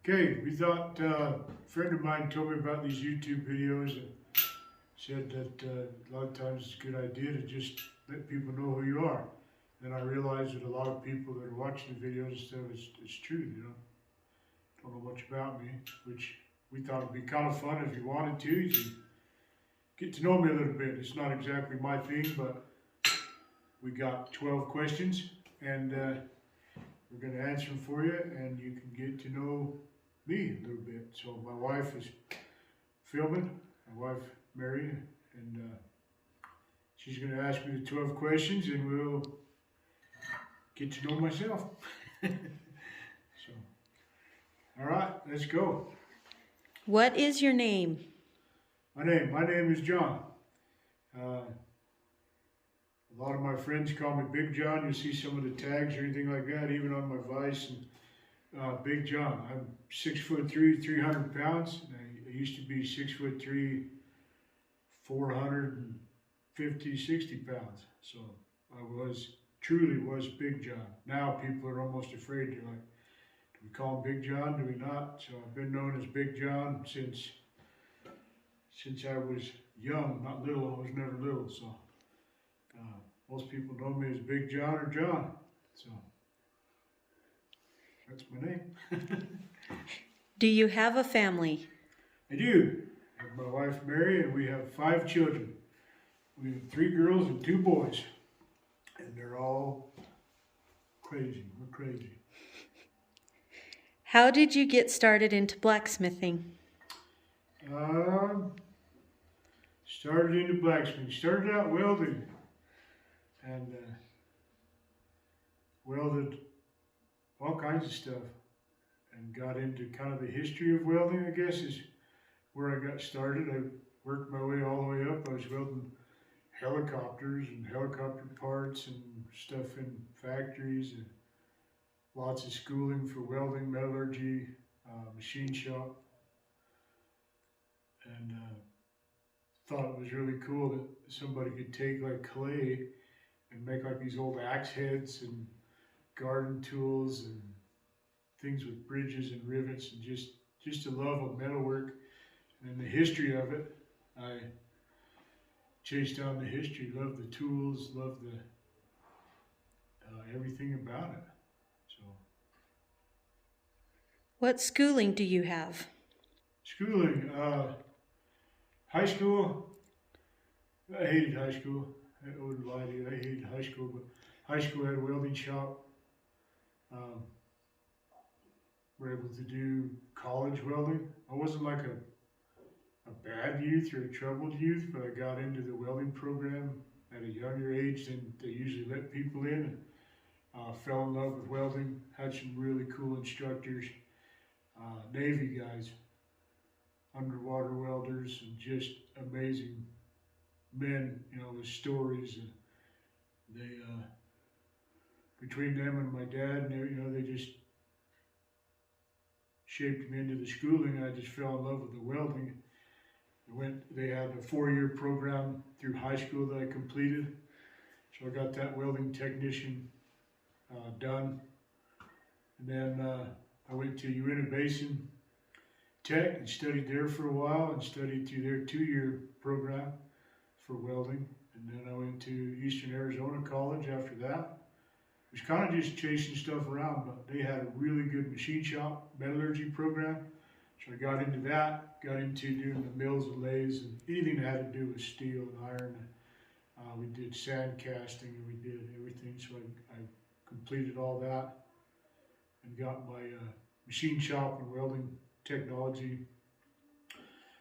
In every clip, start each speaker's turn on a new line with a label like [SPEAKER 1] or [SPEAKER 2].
[SPEAKER 1] Okay, we thought, a friend of mine told me about these YouTube videos and said that a lot of times it's a good idea to just let people know who you are. Then I realized that a lot of people that are watching the videos and stuff, it's true, don't know much about me, which we thought would be kind of fun if you wanted to. You can get to know me a little bit. It's not exactly my thing, but we got 12 questions and we're going to answer them for you, and you can get to know me a little bit. So my wife is filming, my wife Mary, and she's going to ask me the 12 questions, and we'll get to know myself. So, all right, let's go.
[SPEAKER 2] What is your name?
[SPEAKER 1] My name is John. A lot of my friends call me Big John. You see some of the tags or anything like that, even on my Vice. And Big John. I'm 6'3", 300 pounds. I used to be 6'3", 450, 60 pounds. So I truly was Big John. Now people are almost afraid. They're like, do we call him Big John? Do we not? So I've been known as Big John since I was young, not little. I was never little. So most people know me as Big John or John. So that's my name.
[SPEAKER 2] Do you have a family?
[SPEAKER 1] I do. I have my wife Mary, and we have 5 children. We have 3 girls and 2 boys. And they're all crazy. We're crazy.
[SPEAKER 2] How did you get started into blacksmithing?
[SPEAKER 1] Started into blacksmithing. Started out welding. And welded all kinds of stuff. And got into kind of the history of welding, I guess, is where I got started. I worked my way all the way up. I was welding helicopters and helicopter parts and stuff in factories, and lots of schooling for welding, metallurgy, machine shop, and thought it was really cool that somebody could take like clay and make like these old axe heads and garden tools and things with bridges and rivets, and just a love of metalwork and the history of it. I chased down the history, loved the tools, loved the everything about it. So,
[SPEAKER 2] What schooling do you have?
[SPEAKER 1] schooling, high school. I hated high school. I wouldn't lie to you. I hated high school, but high school had a welding shop. We're able to do college welding. I wasn't like a bad youth or a troubled youth, but I got into the welding program at a younger age than they usually let people in. Fell in love with welding, had some really cool instructors, Navy guys, underwater welders, and just amazing men, with stories. And they, between them and my dad, and they just shaped me into the schooling, and I just fell in love with the welding. They had a 4-year program through high school that I completed. So I got that welding technician done. And then I went to Uinta Basin Tech and studied there for a while, and studied through their 2-year program for welding. And then I went to Eastern Arizona College after that. It was kind of just chasing stuff around, but they had a really good machine shop metallurgy program. So I got into that, got into doing the mills and lathes and anything that had to do with steel and iron. We did sand casting, and we did everything. So I completed all that and got my machine shop and welding technology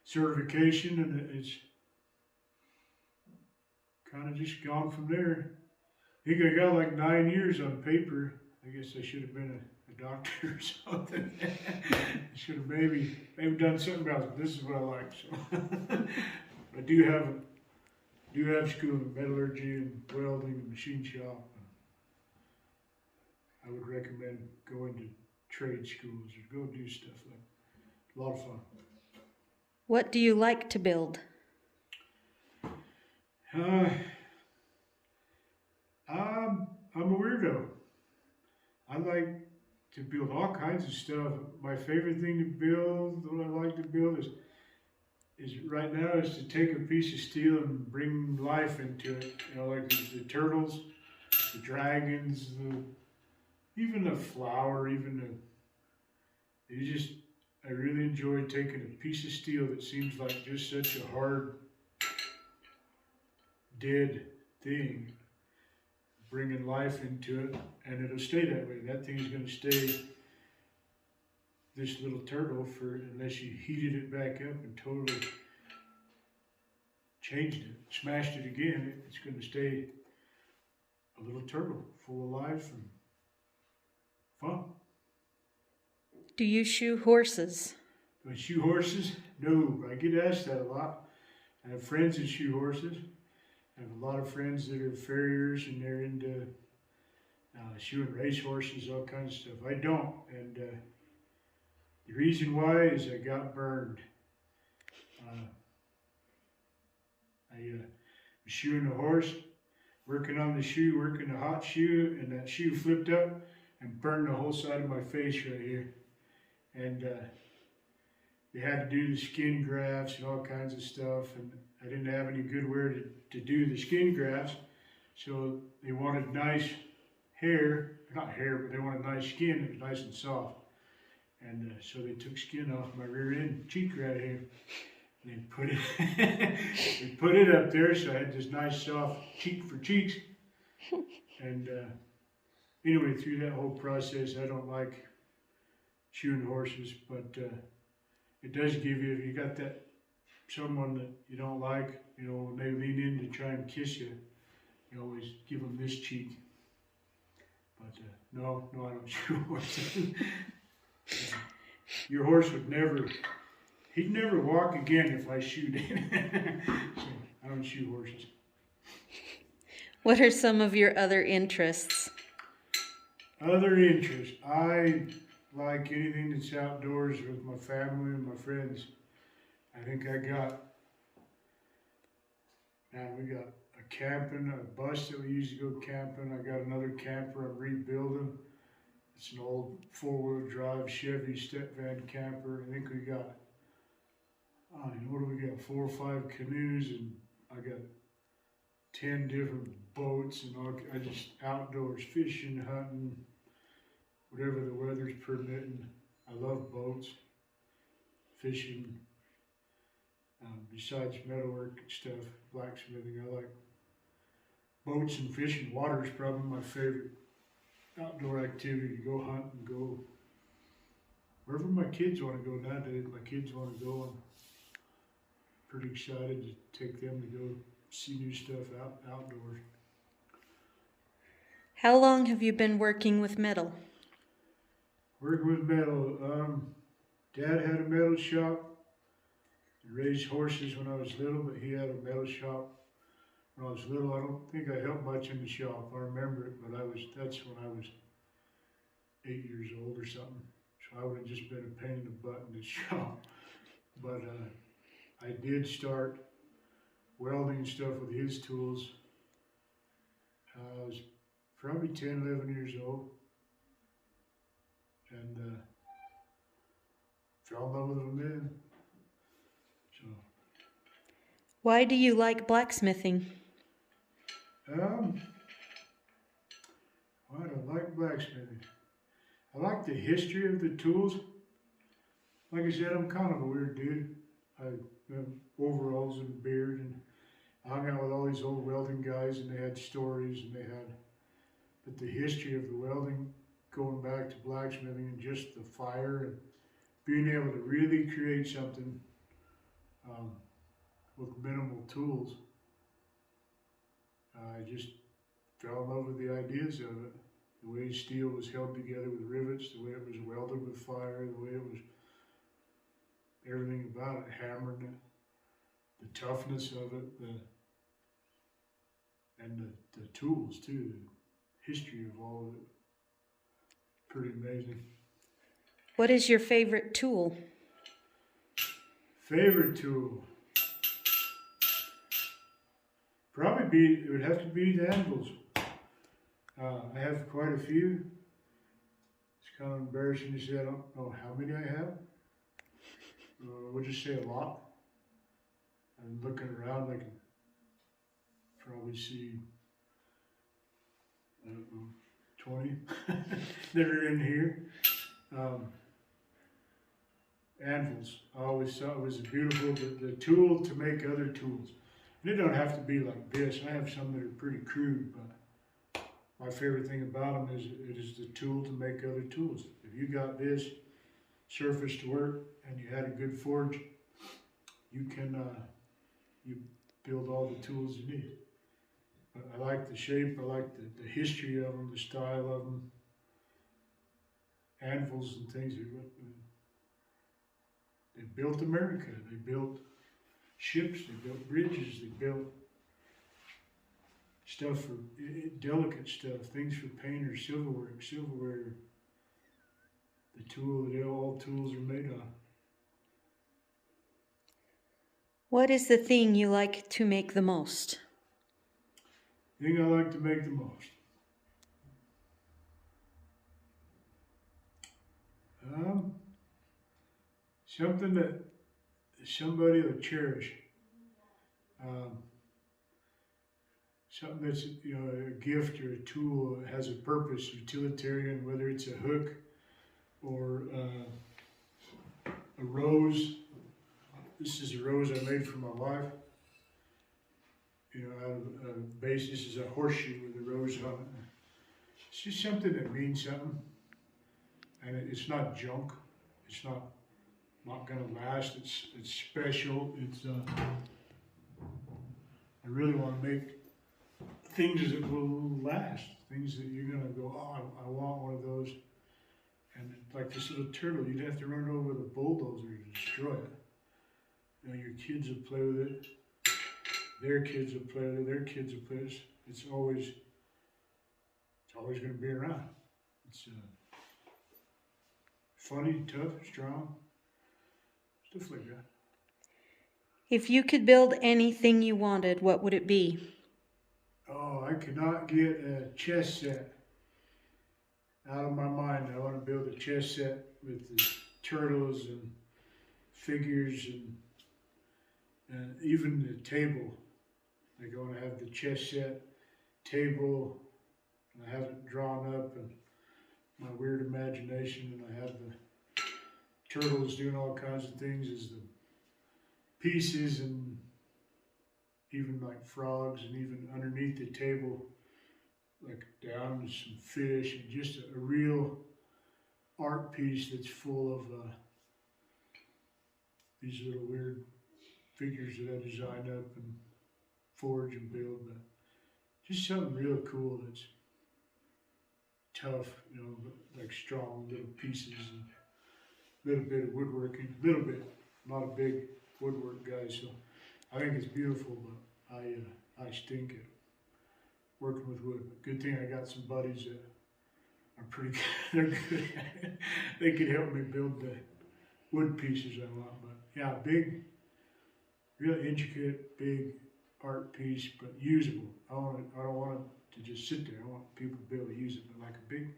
[SPEAKER 1] certification, and it's kind of just gone from there. I think I got like 9 years on paper. I guess I should have been a doctor or something. I should have maybe done something else, but this is what I like. So I do have school in metallurgy and welding and machine shop. I would recommend going to trade schools or go do stuff like that. A lot of fun.
[SPEAKER 2] What do you like to build?
[SPEAKER 1] I'm a weirdo. I like to build all kinds of stuff. My favorite thing to build, what I like to build is right now is to take a piece of steel and bring life into it. You know, like the turtles, the dragons, even the flower, I really enjoy taking a piece of steel that seems like just such a hard, dead thing, bringing life into it, and it'll stay that way. That thing's going to stay this little turtle unless you heated it back up and totally changed it, smashed it again. It's going to stay a little turtle full of life and fun.
[SPEAKER 2] Do you shoe horses?
[SPEAKER 1] Do I shoe horses? No, I get asked that a lot. I have friends that shoe horses. I have a lot of friends that are farriers and they're into shoeing race horses, all kinds of stuff. I don't, and the reason why is I got burned. I was shoeing a horse, working on the shoe, working the hot shoe, and that shoe flipped up and burned the whole side of my face right here. And they had to do the skin grafts and all kinds of stuff, and I didn't have any good wear to do the skin grafts, so they wanted nice hair, not hair, but they wanted nice skin that was nice and soft. And so they took skin off my rear end cheek right here, and they put it up there, so I had this nice soft cheek for cheeks. And anyway, through that whole process, I don't like shoeing horses, but it does give you, if you got that someone that you don't like, you know, when they lean in to try and kiss you, you always give them this cheek. But no, I don't shoe horses. Your horse he'd never walk again if I shoed him. So I don't shoe horses.
[SPEAKER 2] What are some of your other interests?
[SPEAKER 1] Other interests. I like anything that's outdoors with my family and my friends. I think we got a camping, a bus that we used to go camping. I got another camper I'm rebuilding. It's an old four-wheel drive Chevy step van camper. I think we got, what do we got? 4 or 5 canoes, and I got 10 different boats, and I just outdoors fishing, hunting, whatever the weather's permitting. I love boats, fishing. Besides metalwork stuff, blacksmithing, I like boats and fishing. Water's probably my favorite outdoor activity. Go hunt and go wherever my kids want to go nowadays. My kids want to go. I'm pretty excited to take them to go see new stuff outdoors.
[SPEAKER 2] How long have you been working with metal?
[SPEAKER 1] Working with metal. Dad had a metal shop. He raised horses when I was little, but he had a metal shop when I was little. I don't think I helped much in the shop. I remember it, but that's when I was 8 years old or something. So I would have just been a pain in the butt in the shop. But I did start welding stuff with his tools. I was probably 10, 11 years old. And fell in love with them then. So.
[SPEAKER 2] Why do you like blacksmithing?
[SPEAKER 1] Why do I like blacksmithing? I like the history of the tools. Like I said, I'm kind of a weird dude. I have overalls and a beard, and I hung out with all these old welding guys, and they had stories, but the history of the welding, going back to blacksmithing and just the fire and being able to really create something with minimal tools. I just fell in love with the ideas of it. The way steel was held together with rivets, the way it was welded with fire, the way it was, everything about it, hammered it, the toughness of it, and the tools too, the history of all of it. Pretty amazing.
[SPEAKER 2] What is your favorite tool?
[SPEAKER 1] Favorite tool? It would have to be the anvils. I have quite a few. It's kind of embarrassing to say I don't know how many I have. We'll just say a lot. And looking around, I can probably see, I don't know, 20 that are in here. Anvils, I always thought was beautiful, the tool to make other tools. And it don't have to be like this. I have some that are pretty crude, but my favorite thing about them is it is the tool to make other tools. If you got this surface to work and you had a good forge, you can you build all the tools you need. But I like the shape, I like the history of them, the style of them. Anvils and things. They built America. They built ships. They built bridges. They built stuff for delicate stuff, things for painters, silverware. The tool that all tools are made of.
[SPEAKER 2] What is the thing you like to make the most?
[SPEAKER 1] The thing I like to make the most. Something that somebody will cherish. Something that's, a gift or a tool, has a purpose, utilitarian, whether it's a hook or a rose. This is a rose I made for my wife. Out of a base, this is a horseshoe with a rose on it. It's just something that means something. And it's not junk. It's not gonna last. It's special. I really want to make things that will last. Things that you're gonna go, oh, I want one of those. And like this little turtle, you'd have to run over with a bulldozer to destroy it. Your kids will play with it. Their kids will play with it. Their kids will play with it. It's always gonna be around. It's funny, tough, strong, stuff like that.
[SPEAKER 2] If you could build anything you wanted, what would it be?
[SPEAKER 1] Oh, I could not get a chess set out of my mind. I want to build a chess set with the turtles and figures and even the table. Like I want to have the chess set table, and I have it drawn up and my weird imagination, and I have the turtles doing all kinds of things as the pieces, and even like frogs, and even underneath the table, like down to some fish, and just a real art piece that's full of these little weird figures that I design up and forge and build, but just something real cool that's tough, but like strong little pieces and a little bit of woodworking, not a big woodwork guy, so I think it's beautiful, but I stink at working with wood. Good thing I got some buddies that are pretty good. They're good at it. They could help me build the wood pieces I want, but yeah, big, really intricate, big art piece, but usable. I don't want it to just sit there. I want people to be able to use it, but like a big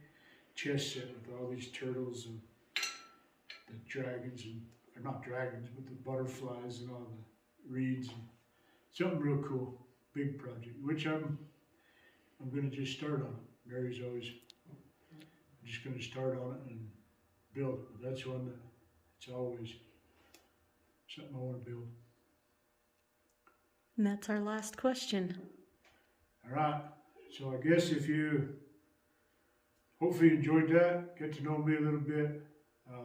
[SPEAKER 1] chess set with all these turtles and the dragons, or not dragons, but the butterflies and all the reeds, and something real cool, big project, which I'm gonna just start on. Mary's always, I'm just gonna start on it and build it. But that's one that it's always something I want to build.
[SPEAKER 2] And that's our last question.
[SPEAKER 1] All right. So I guess if you hopefully enjoyed that, get to know me a little bit.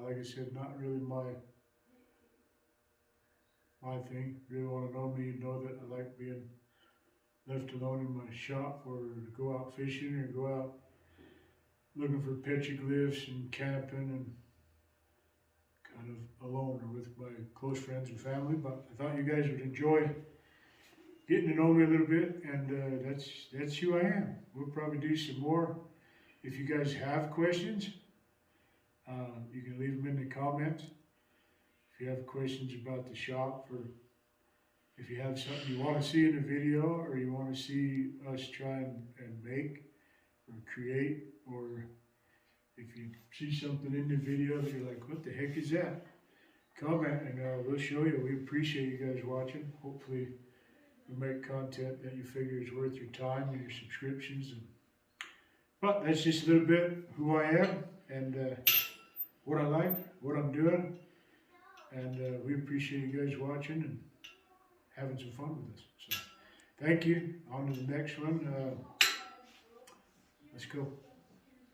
[SPEAKER 1] Like I said, not really my thing. Really want to know me, you know that I like being left alone in my shop, or to go out fishing, or go out looking for petroglyphs and camping, and kind of alone or with my close friends and family. But I thought you guys would enjoy getting to know me a little bit, and that's who I am. We'll probably do some more. If you guys have questions, you can leave them in the comments. If you have questions about the shop, or if you have something you want to see in a video, or you want to see us try and make or create, or If you see something in the video that you're like, what the heck is that? Comment and we'll show you. We appreciate you guys watching. Hopefully we make content that you figure is worth your time and your subscriptions. But that's just a little bit who I am and what I like, what I'm doing. And we appreciate you guys watching and having some fun with us. So thank you. On to the next one. Let's go.